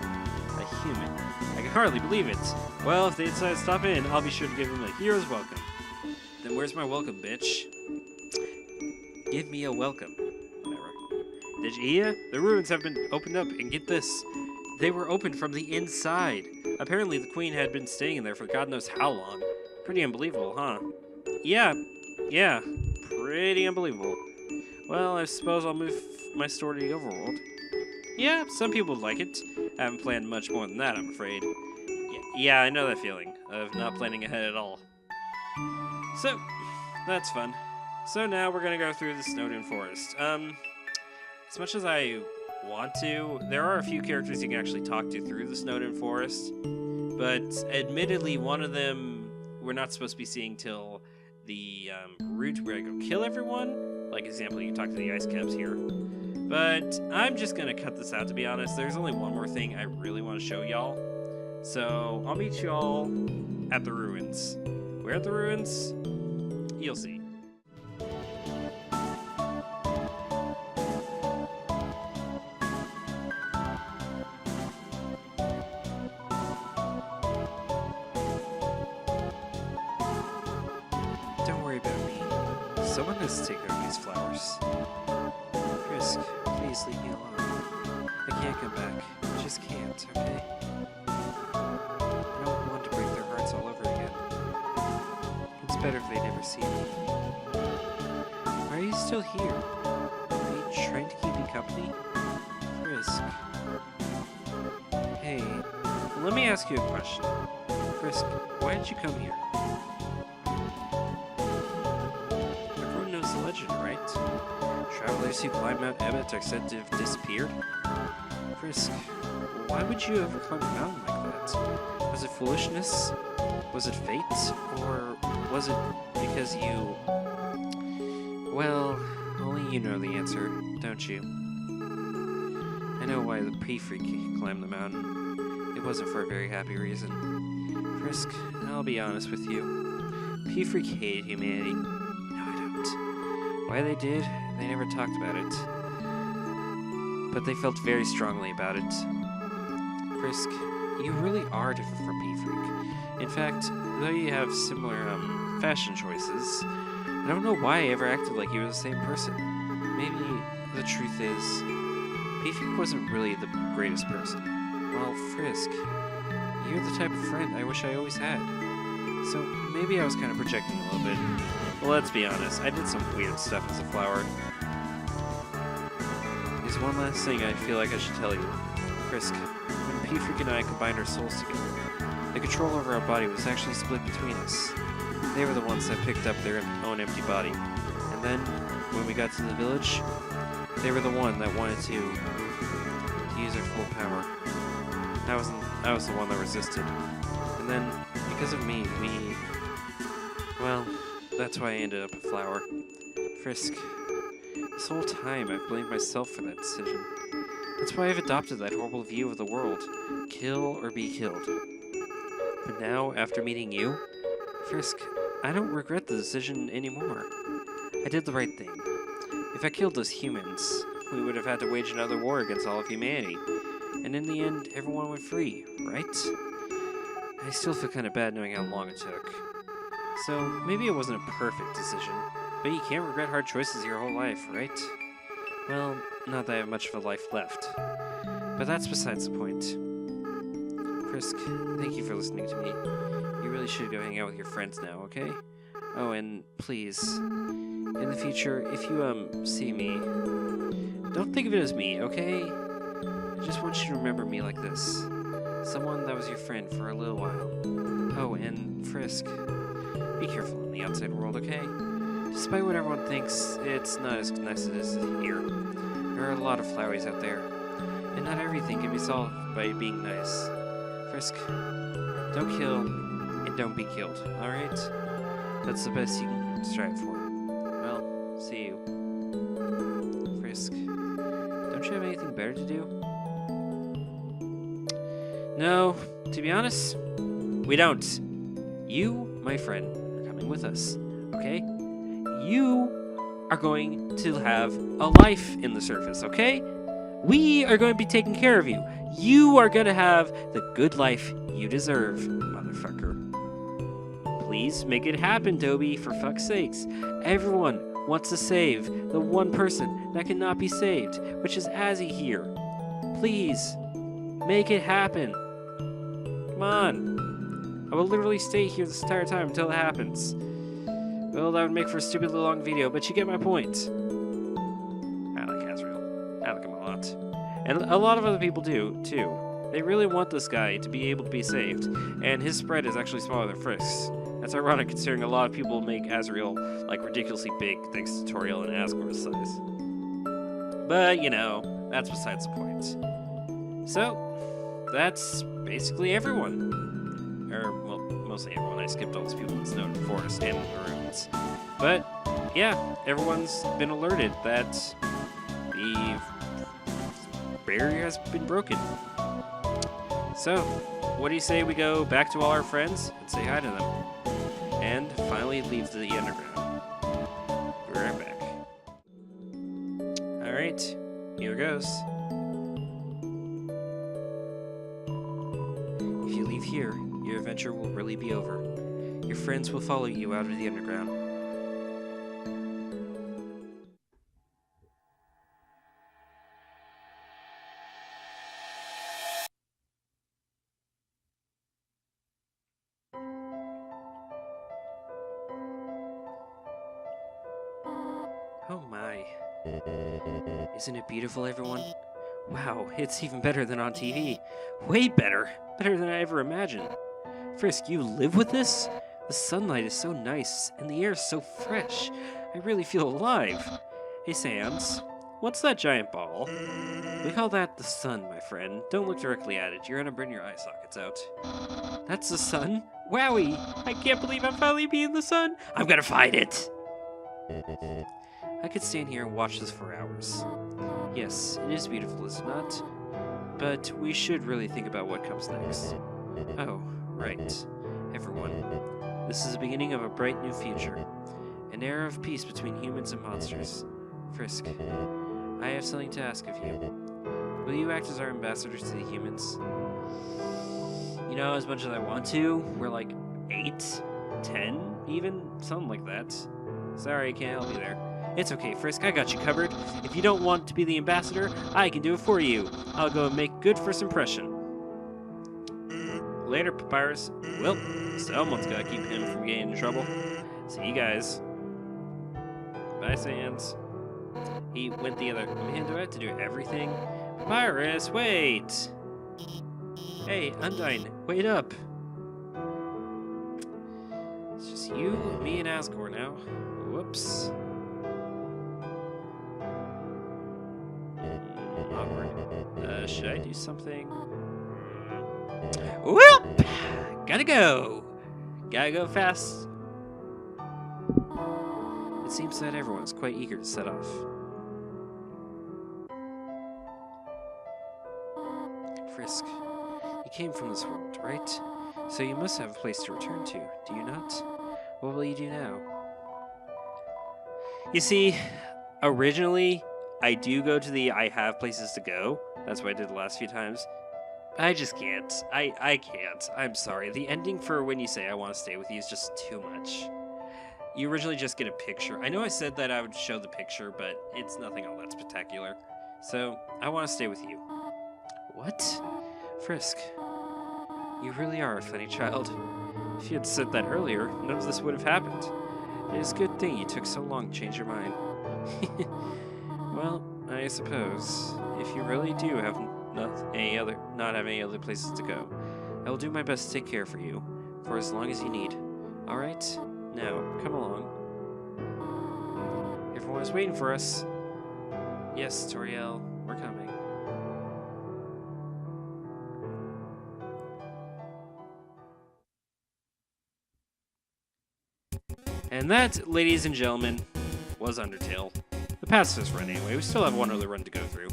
A human. I can hardly believe it. Well, if they decide to stop in, I'll be sure to give them a hero's welcome. Then where's my welcome, bitch? Give me a welcome. Whatever. Did you hear? The ruins have been opened up, and get this. They were opened from the inside. Apparently the queen had been staying in there for God knows how long. Pretty unbelievable, huh? Yeah, pretty unbelievable. Well, I suppose I'll move my story to the overworld. Yeah, some people would like it. I haven't planned much more than that, I'm afraid. Yeah, I know that feeling of not planning ahead at all. So, that's fun. So now we're gonna go through the Snowdin Forest. As much as I want to, there are a few characters you can actually talk to through the Snowdin Forest, but admittedly, one of them we're not supposed to be seeing till the route where I go kill everyone. Like example, you can talk to the Ice Caps here. But I'm just gonna cut this out, to be honest. There's only one more thing I really want to show y'all. So I'll meet y'all at the ruins. Where at the ruins? You'll see. Don't worry about me. Someone has taken over these flowers. Frisk, please leave me alone. I can't come back. I just can't, okay? I don't want to break their hearts all over again. It's better if they never see me. Why are you still here? Are you trying to keep me company? Frisk. Hey, let me ask you a question. Frisk, why did you come here? Everyone knows the legend, right? Travelers who climb Mount Emmett are said to have disappeared? Frisk, why would you ever climb a mountain like that? Was it foolishness? Was it fate? Or was it because you... Well, only you know the answer, don't you? I know why the P-Freak climbed the mountain. It wasn't for a very happy reason. Frisk, I'll be honest with you. P-Freak hated humanity. No, I don't. Why they did, they never talked about it. But they felt very strongly about it. Frisk, you really are different from P-Freak. In fact, though you have similar, fashion choices, I don't know why I ever acted like you were the same person. Maybe the truth is, Beefy wasn't really the greatest person. Well, Frisk, you're the type of friend I wish I always had. So maybe I was kind of projecting a little bit. Well, let's be honest, I did some weird stuff as a flower. There's one last thing I feel like I should tell you. Frisk, when P-Freak and I combined our souls together, the control over our body was actually split between us. They were the ones that picked up their own empty body. And then, when we got to the village, they were the one that wanted to use their full power. I was the one that resisted. And then, because of me, well, that's why I ended up a flower. Frisk, this whole time I've blamed myself for that decision. That's why I've adopted that horrible view of the world. Kill or be killed. But now, after meeting you, Frisk, I don't regret the decision anymore. I did the right thing. If I killed those humans, we would have had to wage another war against all of humanity. And in the end, everyone went free, right? I still feel kind of bad knowing how long it took. So, maybe it wasn't a perfect decision, but you can't regret hard choices your whole life, right? Well, not that I have much of a life left. But that's besides the point. Frisk, thank you for listening to me. You really should go hang out with your friends now, okay? Oh, and please, in the future, if you, see me, don't think of it as me, okay? I just want you to remember me like this. Someone that was your friend for a little while. Oh, and Frisk, be careful in the outside world, okay? Despite what everyone thinks, it's not as nice as it is here. There are a lot of floweries out there, and not everything can be solved by being nice. Frisk, don't kill, and don't be killed, alright? That's the best you can strive for. Well, see you. Frisk, don't you have anything better to do? No, to be honest, we don't. You, my friend, are coming with us, okay? You are going to have a life in the surface, okay? We are going to be taking care of you. You are going to have the good life you deserve, motherfucker. Please make it happen, Dobie, for fuck's sakes. Everyone wants to save the one person that cannot be saved, which is Azzy here. Please, make it happen. Come on. I will literally stay here this entire time until it happens. Well, that would make for a stupidly long video, but you get my point. I like Azrael. I like him a lot. And a lot of other people do, too. They really want this guy to be able to be saved, and his spread is actually smaller than Frisk's. That's ironic considering a lot of people make Azrael, like, ridiculously big thanks to Toriel and Asgore's size. But, you know, that's besides the point. So, that's basically everyone. Or, well, mostly everyone. I skipped all those people in the Snowden Forest and in the ruins. But, yeah, everyone's been alerted that the barrier has been broken. So, what do you say we go back to all our friends and say hi to them? And finally leave the underground. Be right back. Alright, here goes. If you leave here, your adventure will really be over. Your friends will follow you out of the underground. Oh my. Isn't it beautiful, everyone? Wow, it's even better than on TV. Way better! Better than I ever imagined. Frisk, you live with this? The sunlight is so nice, and the air is so fresh. I really feel alive. Hey, Sans, what's that giant ball? We call that the sun, my friend. Don't look directly at it. You're gonna burn your eye sockets out. That's the sun? Wowie! I can't believe I'm finally being the sun! I'm gonna find it! I could stand here and watch this for hours. Yes, it is beautiful, is it not? But we should really think about what comes next. Oh, right. Everyone, this is the beginning of a bright new future. An era of peace between humans and monsters. Frisk, I have something to ask of you. Will you act as our ambassadors to the humans? You know, as much as I want to, we're like 8, 10, even, something like that. Sorry, I can't help you there. It's okay, Frisk, I got you covered. If you don't want to be the ambassador, I can do it for you. I'll go and make good first impression. Later, Papyrus. Well, someone's gotta keep him from getting in trouble. See you guys. Bye, Sans. He went the other. Man, do I have to do everything? Papyrus, wait! Hey, Undyne, wait up! It's just you, me, and Asgore now. Whoops. Awkward. Should I do something? Whoop! Gotta go! Gotta go fast. It seems that everyone's quite eager to set off. Frisk, you came from this world, right? So you must have a place to return to, do you not? What will you do now? You see, originally, I do go to the I have places to go. That's what I did the last few times. I just can't. I can't. I'm sorry. The ending for when you say I want to stay with you is just too much. You originally just get a picture. I know I said that I would show the picture, but it's nothing all that spectacular. So, I want to stay with you. What? Frisk, you really are a funny child. If you had said that earlier, none of this would have happened. It is a good thing you took so long to change your mind. Well, I suppose, if you really do have not have any other places to go, I will do my best to take care for you, for as long as you need. Alright? Now, come along. Everyone is waiting for us. Yes, Toriel, we're coming. And that, ladies and gentlemen, was Undertale. The Pacifist run anyway. We still have one other run to go through.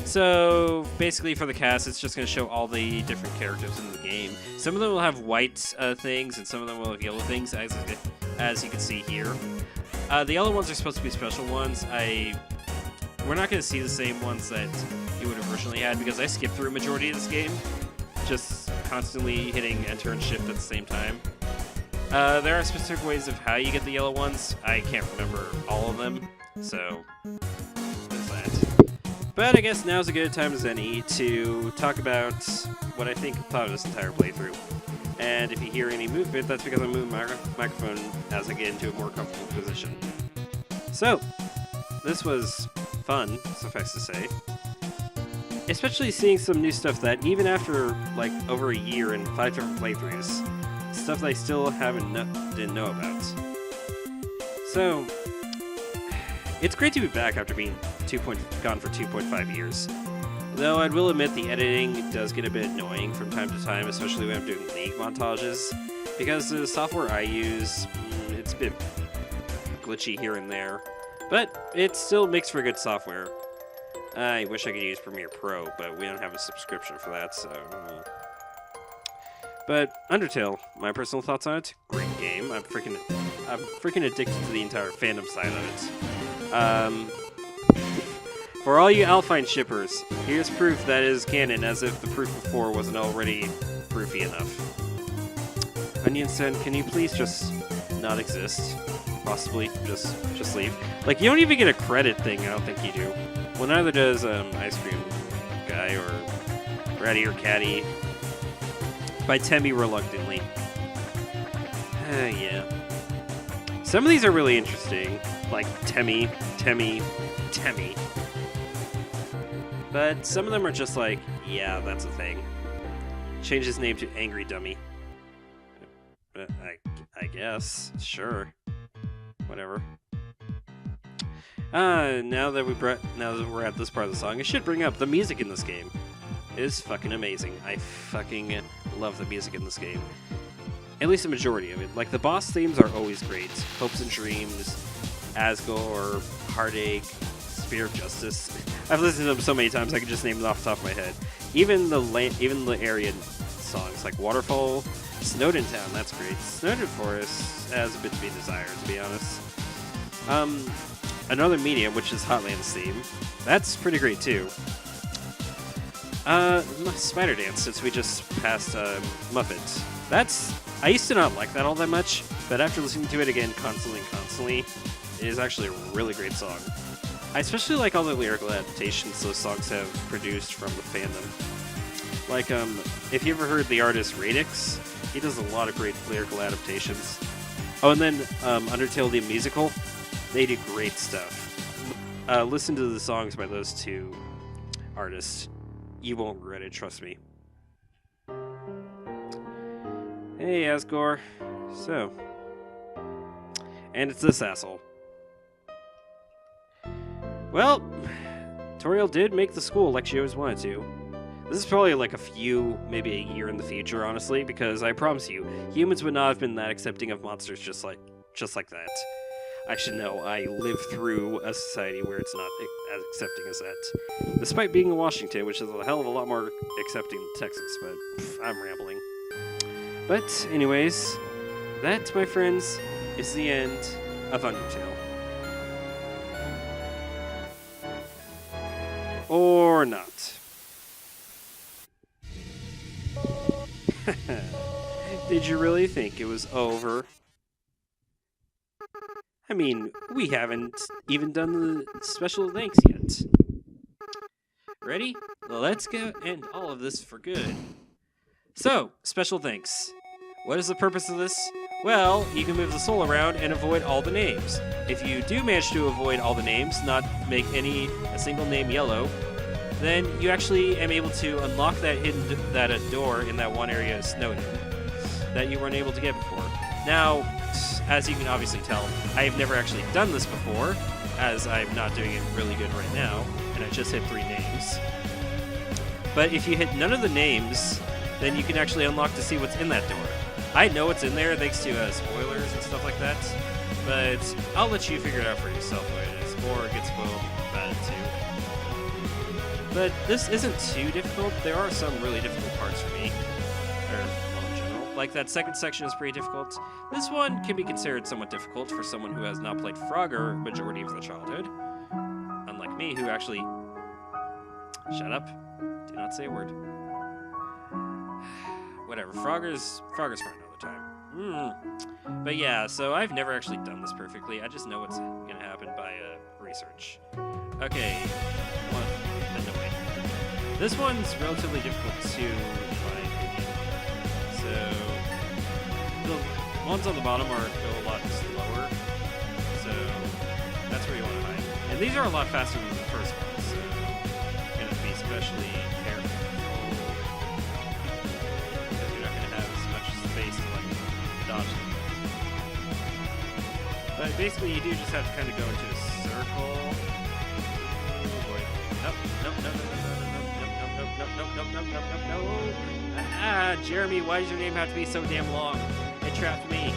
So, basically for the cast, it's just going to show all the different characters in the game. Some of them will have white things, and some of them will have yellow things, as you can see here. The yellow ones are supposed to be special ones. We're not going to see the same ones that you would have originally had, because I skipped through a majority of this game, just constantly hitting enter and shift at the same time. There are specific ways of how you get the yellow ones. I can't remember all of them, so there's that. But I guess now's a good time as any to talk about what I think of this entire playthrough. And if you hear any movement, that's because I'm moving my microphone as I get into a more comfortable position. So, this was fun, suffice to say. Especially seeing some new stuff that even after like over a year and 5 different playthroughs, stuff that I still didn't know about. So, it's great to be back after being gone for 2.5 years. Though I will admit the editing does get a bit annoying from time to time, especially when I'm doing League montages, because the software I use, it's a bit glitchy here and there, but it still makes for good software. I wish I could use Premiere Pro, but we don't have a subscription for that, so... But Undertale, my personal thoughts on it, great game. I'm freaking addicted to the entire fandom side of it. For all you Alpine shippers, here's proof that is canon, as if the proof before wasn't already proofy enough. Onion-san, can you please just not exist? Possibly just leave. Like, you don't even get a credit thing, I don't think you do. Well, neither does Ice Cream Guy or Ratty or Catty. By Temmie reluctantly. Yeah. Some of these are really interesting, like Temmie. But some of them are just like, yeah, that's a thing. Change his name to Angry Dummy. I guess. Sure. Whatever. Now that we're at this part of the song, I should bring up the music in this game. It is fucking amazing. I fucking love the music in this game. At least the majority of it. Like, the boss themes are always great. Hopes and Dreams, Asgore, Heartache, Spear of Justice. I've listened to them so many times I can just name them off the top of my head. Even the area songs, like Waterfall, Snowden Town, that's great. Snowden Forest has a bit to be desired, to be honest. Another Medium, which is Hotland's theme. That's pretty great, too. Spider Dance, since we just passed Muppet. I used to not like that all that much, but after listening to it again constantly, is actually a really great song. I especially like all the lyrical adaptations those songs have produced from the fandom. Like, if you ever heard the artist Radix, he does a lot of great lyrical adaptations. Oh, and then Undertale the musical, they do great stuff. Listen to the songs by those two artists. You won't regret it, trust me. Hey, Asgore. So. And it's this asshole. Well, Toriel did make the school like she always wanted to. This is probably like maybe a year in the future, honestly, because I promise you, humans would not have been that accepting of monsters just like that. Actually, no, I live through a society where it's not as accepting as that. Despite being in Washington, which is a hell of a lot more accepting than Texas, but I'm rambling. But anyways, that, my friends, is the end of Undertale. Or not. Did you really think it was over? I mean, we haven't even done the special thanks yet. Ready? Let's go end all of this for good. So, special thanks. What is the purpose of this? Well, you can move the soul around and avoid all the names. If you do manage to avoid all the names, not make a single name yellow, then you actually am able to unlock that door in that one area of Snowden that you weren't able to get before. Now, as you can obviously tell, I have never actually done this before, as I'm not doing it really good right now, and I just hit 3 names. But if you hit none of the names, then you can actually unlock to see what's in that door. I know what's in there thanks to spoilers and stuff like that, but I'll let you figure it out for yourself what it is, or get spoiled about it too. But this isn't too difficult. There are some really difficult parts for me, in general. Like that second section is pretty difficult. This one can be considered somewhat difficult for someone who has not played Frogger majority of their childhood, unlike me, who actually... Shut up. Do not say a word. Whatever, Frogger's for another time. But yeah, so I've never actually done this perfectly. I just know what's gonna happen by research. Okay, no way. This one's relatively difficult too, in my opinion. So the ones on the bottom go a lot slower. So that's where you want to hide. And these are a lot faster than the first one, so you're gonna be especially careful. Space to like dodge them. But basically you do just have to kind of go into a circle. Oh boy. No. Ah, Jeremy, why does your name have to be so damn long? It trapped me.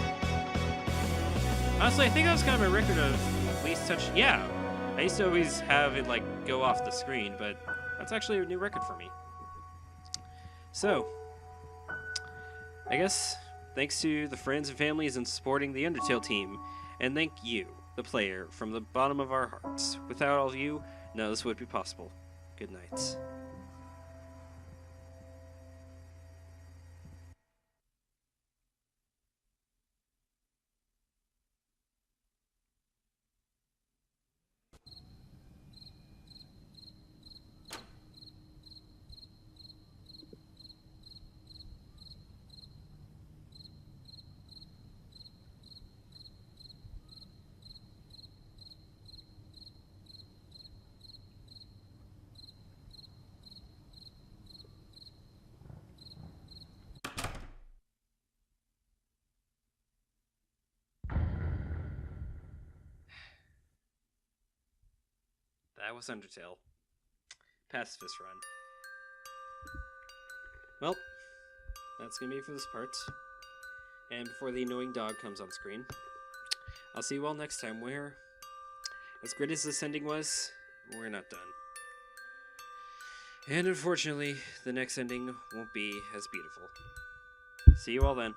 Honestly, I think that was kind of a record of least touch. Yeah. I used to always have it like go off the screen, but that's actually a new record for me. So, I guess thanks to the friends and families in supporting the Undertale team, and thank you, the player, from the bottom of our hearts. Without all of you, none of this would be possible. Good night. That was Undertale. Pacifist run. Well, that's gonna be it for this part. And before the annoying dog comes on screen, I'll see you all next time where, as great as this ending was, we're not done. And unfortunately, the next ending won't be as beautiful. See you all then.